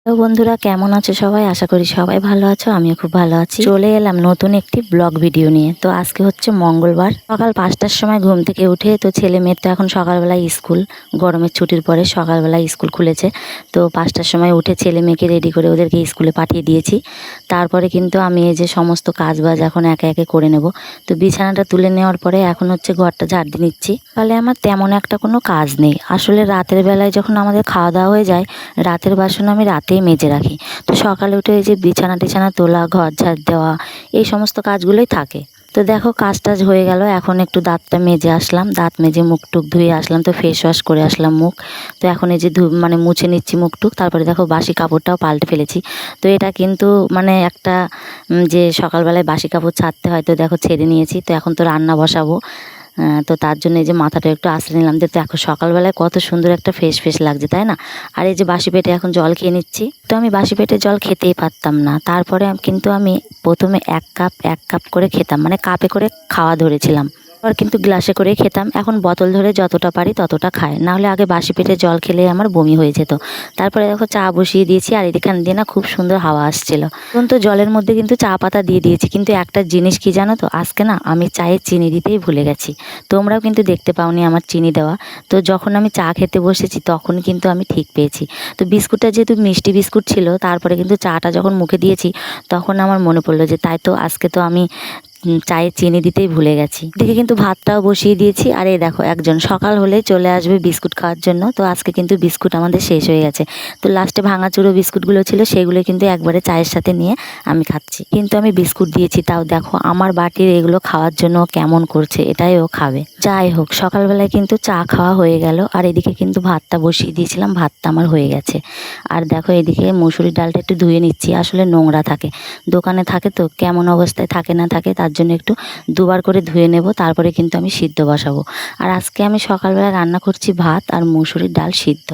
তো বন্ধুরা কেমন আছো সবাই? আশা করি সবাই ভালো আছো। আমিও খুব ভালো আছি। চলে এলাম নতুন একটি ব্লগ ভিডিও নিয়ে। তো আজকে হচ্ছে মঙ্গলবার, সকাল 5টার সময় ঘুম থেকে উঠে তো ছেলে মেয়ের তো এখন সকালবেলায় স্কুল, গরমের ছুটির পরে সকালবেলায় স্কুল খুলেছে। তো 5টার সময় উঠে ছেলে মেয়েকে রেডি করে ওদেরকে স্কুলে পাঠিয়ে দিয়েছি। তারপরে কিন্তু আমি এই যে সমস্ত কাজ বাজ এখন একে একে করে নেব। তো বিছানাটা তুলে নেওয়ার পরে এখন হচ্ছে ঘরটা ঝাড় দিয়ে নিচ্ছি। তাহলে আমার তেমন একটা কোনো কাজ নেই। আসলে রাতের বেলায় যখন আমাদের খাওয়া দাওয়া হয়ে যায়, রাতের বাসন আমি রাতেই মেজে রাখি। তো সকালে উঠে এই যে বিছানা টিছানা তোলা, ঘর ঝাড় দেওয়া, এই সমস্ত কাজগুলোই থাকে। তো দেখো কাজ টাজ হয়ে গেল। এখন একটু দাঁতটা মেজে আসলাম, দাঁত মেজে মুখ টুক ধুয়ে আসলাম, তো ফেস ওয়াশ করে আসলাম মুখ। তো এখন এই যে মুছে নিচ্ছি মুখ টুক। তারপরে দেখো বাসি কাপড়টাও পাল্টে ফেলেছি। তো এটা কিন্তু একটা যে সকালবেলায় বাসি কাপড় ছাড়তে হয়, তো দেখো ছেড়ে নিয়েছি। তো এখন তো রান্না বসাবো। তো তার জন্য এই যে মাথাটা একটু আঁচড়ে নিলাম। দেখো সকালবেলায় কত সুন্দর একটা ফ্রেশ ফ্রেশ লাগছে, তাই না? আর এই যে বাসি পেটে এখন জল খেয়ে নিচ্ছি। তো আমি বাসি পেটে জল খেতেই পারতাম না। তারপরে কিন্তু আমি প্রথমে এক কাপ করে খেতাম, মানে কাপে করে খাওয়া ধরেছিলাম। আর কিন্তু গ্লাসে করে খেতাম। এখন বোতল ধরে যতটা পারি ততটা খাই, না হলে আগে বাসি পেটে জল খেলে আমার বমি হয়ে যেত। তারপরে দেখো চা বসিয়ে দিয়েছি, আর এখান দিয়ে না খুব সুন্দর হাওয়া আসছিল। এখন তো জলের মধ্যে কিন্তু চা পাতা দিয়ে দিয়েছি, কিন্তু একটা জিনিস কি জানো তো, আজকে না আমি চায়ে চিনি দিতেই ভুলে গেছি। তোমরাও কিন্তু দেখতে পাওনি আমার চিনি দেওয়া। তো যখন আমি চা খেতে বসেছি তখন কিন্তু আমি ঠিক পেয়েছি। তো বিস্কুটটা যেহেতু মিষ্টি বিস্কুট ছিল, তারপরে কিন্তু চাটা যখন মুখে দিয়েছি তখন আমার মনে পড়লো যে তাই তো আজকে তো আমি চায়ে চিনি দিতেই ভুলে গেছি। এদিকে কিন্তু ভাতটাও বসিয়ে দিয়েছি। আর এই দেখো একজন সকাল হলে চলে আসবে বিস্কুট খাওয়ার জন্য। তো আজকে কিন্তু বিস্কুট আমাদের শেষ হয়ে গেছে। তো লাস্টে ভাঙাচুরো বিস্কুটগুলো ছিল, সেগুলো কিন্তু একবারে চায়ের সাথে নিয়ে আমি খাচ্ছি। কিন্তু আমি বিস্কুট দিয়েছি, তাও দেখো আমার বাটির এগুলো খাওয়ার জন্য কেমন করছে, এটাই ও খাবে। যাই হোক, সকালবেলায় কিন্তু চা খাওয়া হয়ে গেল। আর এদিকে কিন্তু ভাতটা বসিয়ে দিয়েছিলাম, ভাতটা আমার হয়ে গেছে। আর দেখো এদিকে মুসুরির ডালটা একটু ধুয়ে নিচ্ছি। আসলে নোংরা থাকে, দোকানে থাকে তো কেমন অবস্থায় থাকে না থাকে, তার জন্য একটু দুবার করে ধুয়ে নেব। তারপরে কিন্তু আমি সিদ্ধ বসাবো। আর আজকে আমি সকালবেলা রান্না করছি ভাত আর মুসুরির ডাল সিদ্ধ।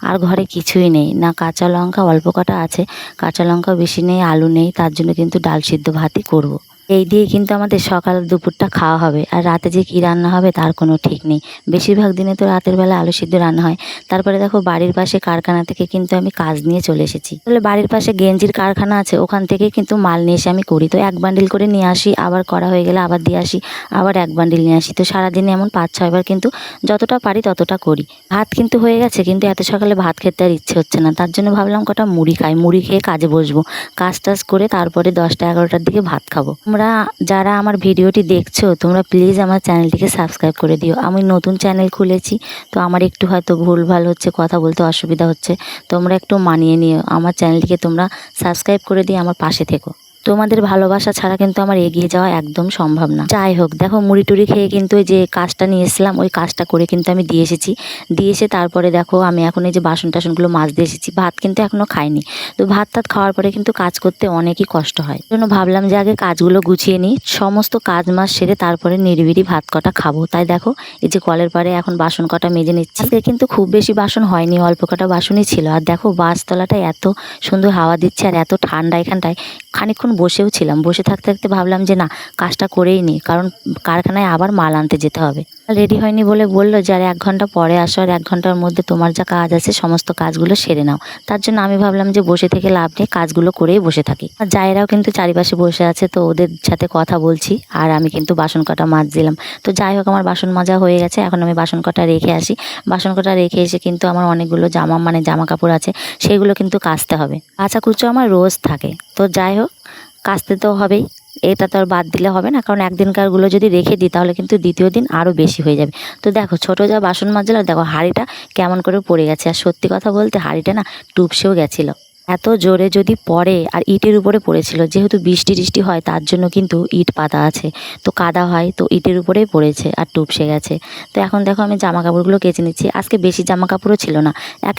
আর ঘরে কিছুই নেই, না কাঁচা লঙ্কা অল্প কটা আছে, কাঁচা লঙ্কাও বেশি নেই, আলু নেই, তার জন্য কিন্তু ডাল সিদ্ধ ভাতই করব। এই দিয়ে কিন্তু আমাদের সকাল দুপুরটা খাওয়া হবে। আর রাতে যে কী রান্না হবে তার কোনো ঠিক নেই। বেশিরভাগ দিনে তো রাতের বেলা আলু সিদ্ধ রান্না হয়। তারপরে দেখো বাড়ির পাশে কারখানা থেকে কিন্তু আমি কাজ নিয়ে চলে এসেছি। তাহলে বাড়ির পাশে গেঞ্জির কারখানা আছে, ওখান থেকে কিন্তু মাল নিয়ে এসে আমি করি। তো এক বান্ডিল করে নিয়ে আসি, আবার করা হয়ে গেলে আবার দিয়ে আসি, আবার এক বান্ডিল নিয়ে আসি। তো সারাদিনে এমন 5-6 বার কিন্তু যতটা পারি ততটা করি। ভাত কিন্তু হয়ে গেছে, কিন্তু এত সকালে ভাত খেতে আর ইচ্ছে হচ্ছে না। তার জন্য ভাবলাম কটা মুড়ি খাই, মুড়ি খেয়ে কাজে বসবো। কাজ টাজ করে তারপরে 10টা-11টার দিকে ভাত খাবো। তোমরা যারা আমার ভিডিওটি দেখছো, তোমরা প্লিজ আমার চ্যানেলটিকে সাবস্ক্রাইব করে দিও। আমি নতুন চ্যানেল খুলেছি, তো আমার একটু হয়তো ভুলভাল হচ্ছে, কথা বলতে অসুবিধা হচ্ছে। তোমরা একটু মানিয়ে নিও, আমার চ্যানেলটিকে তোমরা সাবস্ক্রাইব করে দিয়ে আমার পাশে থেকো। তোমাদের ভালোবাসা ছাড়া কিন্তু আমার এগিয়ে যাওয়া একদম সম্ভব না। যাই হোক, দেখো মুড়ি টুড়ি খেয়ে কিন্তু ওই যে কাজটা নিয়ে এসেছিলাম, ওই কাজটা করে কিন্তু আমি দিয়ে এসেছি। দিয়ে এসে তারপরে দেখো আমি এখন এই যে বাসন টাসনগুলো মাজতে এসেছি। ভাত কিন্তু এখনও খাইনি। তো ভাত টাত খাওয়ার পরে কিন্তু কাজ করতে অনেকই কষ্ট হয়। জন্য ভাবলাম যে আগে কাজগুলো গুছিয়ে নিই, সমস্ত কাজ মাজ সেরে তারপরে নিরিবিলি ভাত কটা খাবো। তাই দেখো এই যে কলের পাড়ে এখন বাসন কটা মেজে নিচ্ছি। আজকে কিন্তু খুব বেশি বাসন হয়নি, অল্প কটা বাসনই ছিল। আর দেখো বাসতলাটা এত সুন্দর হাওয়া দিচ্ছে আর এত ঠান্ডা এখানটায়। খানিকক্ষণ বসেও ছিলাম, বসে থাকতে থাকতে ভাবলাম যে না, কাজটা করেই নিই, কারণ কারখানায় আবার মাল আনতে যেতে হবে। রেডি হয়নি বলে বললো যে আর 1 ঘন্টা পরে আসো, আর 1 ঘন্টার মধ্যে তোমার যা কাজ আছে সমস্ত কাজগুলো সেরে নাও। তার জন্য আমি ভাবলাম যে বসে থেকে লাভ নেই, কাজগুলো করেই বসে থাকি। আর জায়েরাও কিন্তু চারিপাশে বসে আছে, তো ওদের সাথে কথা বলছি আর আমি কিন্তু বাসন কটা মাজছিলাম। তো যাই হোক, আমার বাসন মাজা হয়ে গেছে। এখন আমি বাসন কটা রেখে আসি। বাসন কটা রেখে এসে কিন্তু আমার অনেকগুলো জামা কাপড় আছে, সেগুলো কিন্তু কাচতে হবে। কাচা কুচো আমার রোজ থাকে। তো যাই হোক, কাচতে তো হবেই, এটা তো আর বাদ দিলে হবে না, কারণ একদিনকারগুলো যদি রেখে দিই তাহলে কিন্তু দ্বিতীয় দিন আরও বেশি হয়ে যাবে। তো দেখো ছোটো যা বাসন মাজছিল, দেখো হাঁড়িটা কেমন করে পড়ে গেছে। আর সত্যি কথা বলতে হাঁড়িটা না টুপসেও গেছিলো। এত জোরে যদি পড়ে, আর ইটের উপরে পড়েছিল, যেহেতু বৃষ্টি টিষ্টি হয় তার জন্য কিন্তু ইট পাতা আছে, তো কাদা হয়, তো ইটের উপরেই পড়েছে আর টুপসে গেছে। তো এখন দেখো আমি জামা কাপড়গুলো কেচে নিচ্ছি। আজকে বেশি জামা কাপড়ও ছিল না।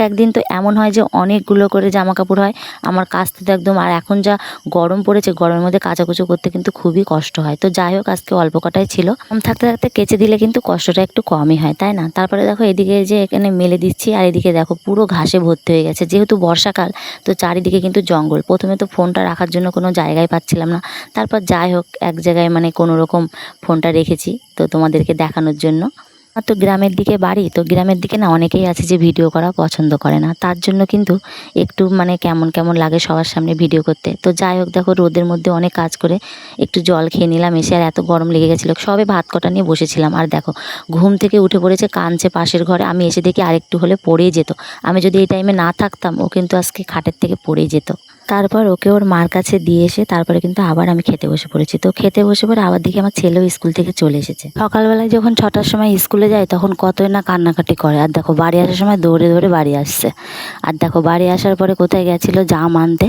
একদিন তো এমন হয় যে অনেকগুলো করে জামা কাপড় হয় আমার, কাচতে তো একদম। আর এখন যা গরম পড়েছে, গরমের মধ্যে কাচাকুচো করতে কিন্তু খুবই কষ্ট হয়। তো যাই হোক, আজকে অল্প কটাই ছিল, থাকতে থাকতে কেচে দিলে কিন্তু কষ্টটা একটু কমই হয়, তাই না? তারপরে দেখো এদিকে যে এখানে মেলে দিচ্ছি, আর এদিকে দেখো পুরো ঘাসে ভর্তি হয়ে গেছে, যেহেতু বর্ষাকাল, তো চারিদিকে কিন্তু জঙ্গল। প্রথমে তো ফোনটা রাখার জন্য কোনো জায়গায় পাচ্ছিলাম না। তারপর যাই হোক এক জায়গায় মানে কোনো রকম ফোনটা রেখেছি, তো তোমাদেরকে দেখানোর জন্য। তো গ্রামের দিকে বাড়ি, তো গ্রামের দিকে না অনেকেই আছে যে ভিডিও করা পছন্দ করে না, তার জন্য কিন্তু একটু মানে কেমন কেমন লাগে সবার সামনে ভিডিও করতে। তো যাই হোক, দেখো রোদের মধ্যে অনেক কাজ করে একটু জল খেয়ে নিলাম এসে, আর এত গরম লেগে গেছিলো, সবে ভাত কটা নিয়ে বসেছিলাম। আর দেখো ঘুম থেকে উঠে পড়েছে, কাঁদছে পাশের ঘরে। আমি এসে দেখি আরেকটু হলে পড়েই যেত। আমি যদি এই টাইমে না থাকতাম, ও কিন্তু আজকে খাটের থেকে পড়েই যেত। তারপর ওকে ওর মার কাছে দিয়ে এসে তারপরে কিন্তু আবার আমি খেতে বসে পড়েছি। তো খেতে বসে পরে আবার দেখি আমার ছেলেও স্কুল থেকে চলে এসেছে। সকালবেলায় যখন 6টার সময় স্কুলে যায় তখন কতই না কান্নাকাটি করে, আর দেখো বাড়ি আসার সময় দৌড়ে দৌড়ে বাড়ি আসছে। আর দেখো বাড়ি আসার পরে কোথায় গেছিলো জাম আনতে,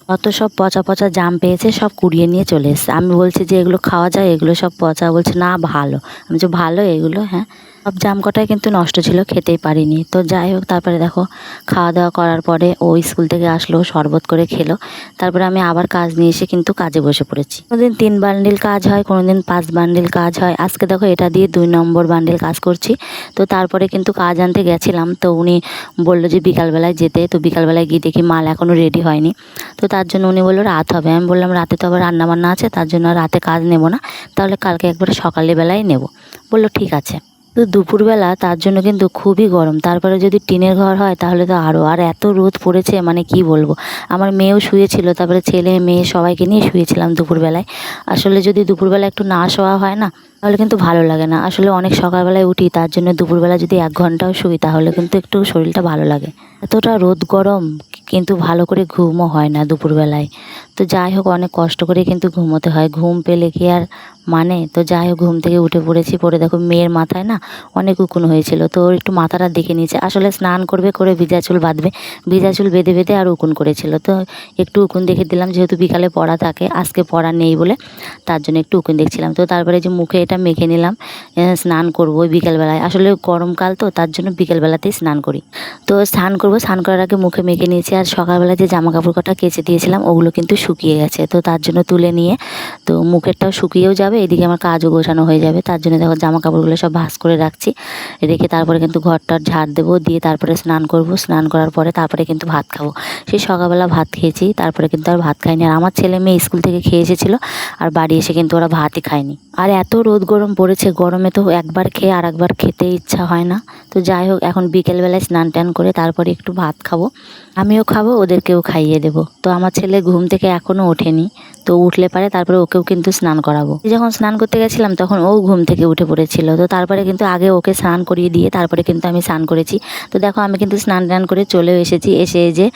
কত সব পচা পচা জাম পেয়েছে, সব কুড়িয়ে নিয়ে চলে এসছে। আমি বলছি যে এগুলো খাওয়া যায়, এগুলো সব পচা। বলছে না ভালো। আমি যে ভালো এগুলো? হ্যাঁ। সব জাম কটাই কিন্তু নষ্ট ছিল, খেতেই পারিনি। তো যাই হোক, তারপরে দেখো খাওয়া দাওয়া করার পরে ও স্কুল থেকে আসলো, শরবত করে খেলো। তারপরে আমি আবার কাজ নিয়ে এসে কিন্তু কাজে বসে পড়েছি। কোনোদিন 3 বান্ডিল কাজ হয়, কোনোদিন 5 বান্ডিল কাজ হয়। আজকে দেখো এটা দিয়ে 2 নম্বর বান্ডিল কাজ করছি। তো তারপরে কিন্তু কাজ আনতে গেছিলাম, তো উনি বললো যে বিকালবেলায় যেতে। তো বিকালবেলায় গিয়ে দেখি মাল এখনও রেডি হয়নি। তো তার জন্য উনি বললো রাত হবে। আমি বললাম রাতে তো আবার রান্নাবান্না আছে, তার জন্য রাতে কাজ নেব না, তাহলে কালকে একবারে সকালবেলায় নেব। বললো ঠিক আছে। তো দুপুরবেলা তার জন্য কিন্তু খুবই গরম, তারপরে যদি টিনের ঘর হয় তাহলে তো আরও। আর এত রোদ পড়েছে মানে কি বলবো। আমার মেয়েও শুয়েছিল, তারপরে ছেলে মেয়ে সবাইকে নিয়ে শুয়েছিলাম দুপুরবেলায়। আসলে যদি দুপুরবেলা একটু না শোয়া হয় না তাহলে কিন্তু ভালো লাগে না। আসলে অনেক সকালবেলায় উঠি, তার জন্য দুপুরবেলা যদি 1 ঘন্টাও শুই তাহলে কিন্তু একটু শরীরটা ভালো লাগে। এতটা রোদ গরম, কিন্তু ভালো করে ঘুমও হয় না দুপুরবেলায়। তো যাই হোক, অনেক কষ্ট করে কিন্তু ঘুমোতে হয়, ঘুম পেলে কি আর মানে। তো যাই হোক, ঘুম থেকে উঠে পড়েছি। পরে দেখো মেয়ের মাথায় না অনেক উকুন হয়েছিল, তো ওর একটু মাথাটা দেখে নিয়েছে। আসলে স্নান করবে, করে ভিজা চুল বাঁধবে, ভিজা চুল বেঁধে বেঁধে আর উকুন করেছিল। তো একটু উকুন দেখে দিলাম, যেহেতু বিকালে পড়া থাকে, আজকে পড়া নেই বলে তার জন্য একটু উকুন দেখছিলাম। তো তারপরে যে মুখে এটা মেখে নিলাম, স্নান করবো ওই বিকেলবেলায়। আসলে গরমকাল তো তার জন্য বিকেলবেলাতেই স্নান করি। তো স্নান করবো, স্নান করার আগে মুখে মেখে নিয়েছি। আর সকালবেলা যে জামা কাপড় কটা কেচে দিয়েছিলাম ওগুলো কিন্তু শুকিয়ে গেছে, তো তার জন্য তুলে নিয়ে তো মুখেরটাও শুকিয়েও যাবে, এদিকে আমার কাজও গোছানো হয়ে যাবে। তার জন্য দেখো জামা কাপড়গুলো সব ভাঁজ করে রাখছি, রেখে তারপরে কিন্তু ঘরটার ঝাড় দেবো, দিয়ে তারপরে স্নান করব। স্নান করার পরে তারপরে কিন্তু ভাত খাবো। সেই সকালবেলা ভাত খেয়েছি, তারপরে কিন্তু আর ভাত খাইনি। আর আমার ছেলে মেয়ে স্কুল থেকে খেয়ে এসেছিলো, আর বাড়ি এসে কিন্তু ওরা ভাতই খায়নি। আর এত রোদ গরম পড়েছে, গরমে তো একবার খেয়ে আর একবার খেতে ইচ্ছা হয় না। তো যাই হোক, এখন বিকেলবেলায় স্নান টান করে তারপরে একটু ভাত খাবো, আমিও খাবো, ওদেরকেও খাইয়ে দেবো। তো আমার ছেলে ঘুম থেকে এখনও ওঠেনি, তো উঠলে পারে তারপরে ওকেও কিন্তু স্নান করাবো। যখন স্নান করতে গেছিলাম তখন ও ঘুম থেকে উঠে পড়েছিল, তো তারপরে কিন্তু আগে ওকে স্নান করিয়ে দিয়ে তারপরে কিন্তু আমি স্নান করেছি। তো দেখো আমি কিন্তু স্নান টান করে চলেও এসেছি। এসে যে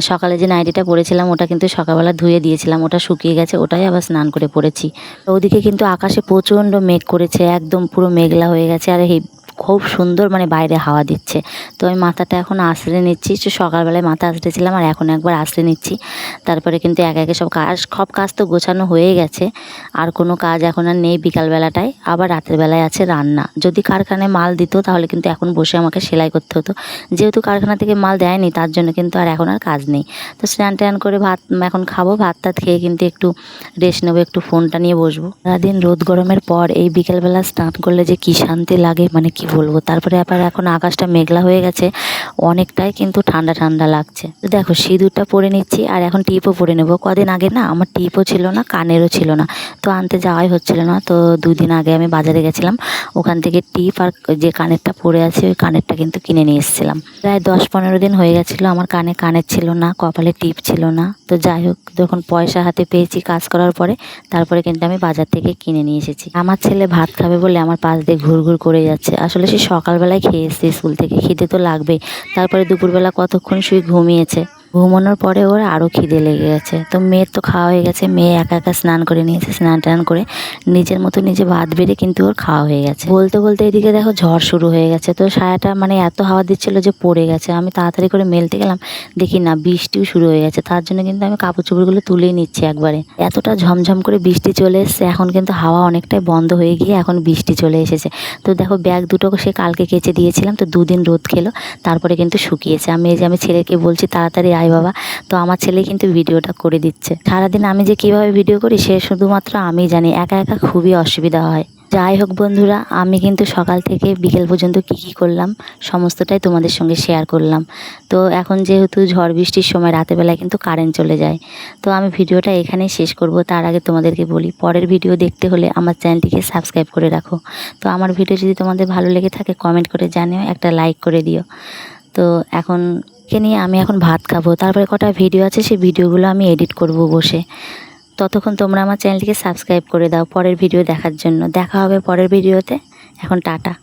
সকালে যে নাইটিটা পরেছিলাম ওটা কিন্তু সকালবেলা ধুয়ে দিয়েছিলাম, ওটা শুকিয়ে গেছে, ওটাই আবার স্নান করে পরেছি। তো ওদিকে কিন্তু আকাশে প্রচণ্ড মেঘ করেছে, একদম পুরো মেঘলা হয়ে গেছে। আর এই খুব সুন্দর মানে বাইরে হাওয়া দিচ্ছে। তো আমি মাথাটা এখন আঁচড়ে নিচ্ছি, সকালবেলায় মাথা আঁচড়েছিলাম আর এখন একবার আঁচড়ে নিচ্ছি। তারপরে কিন্তু একে একে সব কাজ তো গোছানো হয়ে গেছে, আর কোনো কাজ এখন আর নেই বিকালবেলাটায়। আবার রাতের বেলায় আছে রান্না। যদি কারখানায় মাল দিত তাহলে কিন্তু এখন বসে আমাকে সেলাই করতে হতো, যেহেতু কারখানা থেকে মাল দেয়নি তার জন্য কিন্তু আর এখন আর কাজ নেই। তো স্নান টান করে ভাত এখন খাবো, ভাত টাত খেয়ে কিন্তু একটু রেস্ট নেবো, একটু ফোনটা নিয়ে বসবো। সারাদিন রোদ গরমের পর এই বিকেলবেলা স্নান করলে যে কি শান্তি লাগে মানে কি বলবো। তারপরে আবার এখন আকাশটা মেঘলা হয়ে গেছে, অনেকটাই কিন্তু ঠান্ডা ঠান্ডা লাগছে। তো দেখো সিঁদুরটা পরে নিচ্ছি, আর এখন টিপও পরে নেবো। কদিন আগে না আমার টিপও ছিল না, কানেরও ছিল না, তো আনতে যাওয়াই হচ্ছিল না। তো 2 দিন আগে আমি বাজারে গেছিলাম, ওখান থেকে টিপ আর যে কানেরটা পরে আছে ওই কানেরটা কিন্তু কিনে নিয়ে এসেছিলাম। প্রায় 10-15 দিন হয়ে গেছিলো আমার কানের ছিল না, কপালে টিপ ছিল না। তো যাই হোক, যখন পয়সা হাতে পেয়েছি কাজ করার পরে তারপরে কিন্তু আমি বাজার থেকে কিনে নিয়ে এসেছি। আমার ছেলে ভাত খাবে বলে আমার পাশ দিয়ে ঘুরঘুর করে যাচ্ছে। আসলে সে সকালবেলায় খেয়ে এসেছে স্কুল থেকে, খিদে তো লাগবেই। তারপরে দুপুরবেলা কতক্ষণ শুয়ে ঘুমিয়েছে, ঘুমানোর পরে ওর আরও খিদে লেগে গেছে। তো মেয়ের তো খাওয়া হয়ে গেছে, মেয়ে একা একা স্নান করে নিয়েছে, স্নান টান করে নিজের মতো নিজে ভাত বেড়ে কিন্তু ওর খাওয়া হয়ে গেছে। বলতে বলতে এদিকে দেখো ঝড় শুরু হয়ে গেছে। তো সায়াটা মানে এত হাওয়া দিচ্ছিল যে পড়ে গেছে। আমি তাড়াতাড়ি করে মেলতে গেলাম, দেখি না বৃষ্টিও শুরু হয়ে গেছে। তার জন্য কিন্তু আমি কাপড় চোপড়গুলো তুলেই নিচ্ছি একবারে। এতটা ঝমঝম করে বৃষ্টি চলে এসেছে, এখন কিন্তু হাওয়া অনেকটাই বন্ধ হয়ে গিয়ে এখন বৃষ্টি চলে এসেছে। তো দেখো ব্যাগ দুটো সে কালকে কেচে দিয়েছিলাম, তো 2 দিন রোদ খেলো, তারপরে কিন্তু শুকিয়েছে। আমি ছেলেকে বলছি তাড়াতাড়ি আয় ভাই বাবা। তো আমার ছেলে কিন্তু ভিডিওটা করে দিচ্ছে। সারাদিন আমি যে কিভাবে ভিডিও করি সে শুধুমাত্র আমি জানি, একা একা খুবই অসুবিধা হয়। যাই হোক বন্ধুরা, আমি কিন্তু সকাল থেকে বিকেল পর্যন্ত কি করলাম সমস্তটাই তোমাদের সঙ্গে শেয়ার করলাম। তো এখন যেহেতু ঝড় বৃষ্টির সময় রাতের বেলায় কিন্তু কারেন্ট চলে যায়, তো আমি ভিডিওটা এখানেই শেষ করব। তার আগে তোমাদেরকে বলি, পরের ভিডিও দেখতে হলে আমার চ্যানেলটিকে সাবস্ক্রাইব করে রাখো। তো আমার ভিডিও যদি তোমাদের ভালো লেগে থাকে কমেন্ট করে জানিও, একটা লাইক করে দিও। তো এখন নিয়ে আমি এখন ভাত খাবো, তারপরে কটা ভিডিও আছে সেই ভিডিওগুলো আমি এডিট করব বসে। ততক্ষণ তোমরা আমার চ্যানেলটিকে সাবস্ক্রাইব করে দাও পরের ভিডিও দেখার জন্য। দেখা হবে পরের ভিডিওতে। এখন টাটা।